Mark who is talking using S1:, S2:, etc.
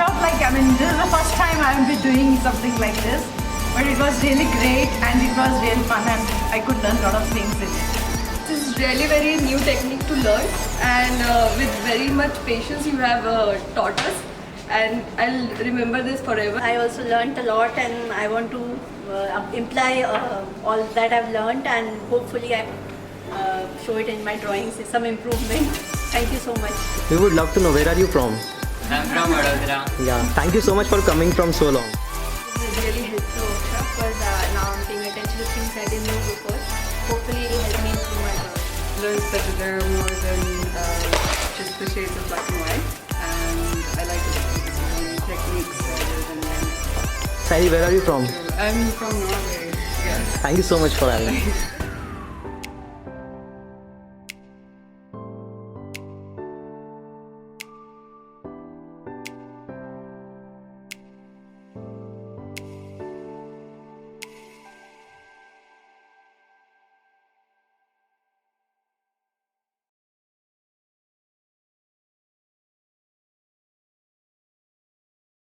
S1: felt like, I mean, this is the first time I will be doing something like this. But it was really great and it was real fun and I could learn a lot of things in it.
S2: This is really very new technique to learn, and with very much patience you have taught us, and I'll remember this forever.
S3: I also learned a lot and I want to imply all that I've learned, and hopefully I show it in my drawings, some improvement. Thank you so much.
S4: We would love to know, where are you from?
S5: I'm from Vadodara.
S4: Yeah, thank you so much for coming from so long.
S3: This is really helpful workshop because now I'm paying attention to things I didn't know before. Hopefully it will help me improve my drawing.
S2: Learned that there are more than just the shades of black and white, and I like to focus on techniques rather than language.
S4: Sari, where are you from?
S2: I'm from Norway. Yes.
S4: Thank you so much for having me.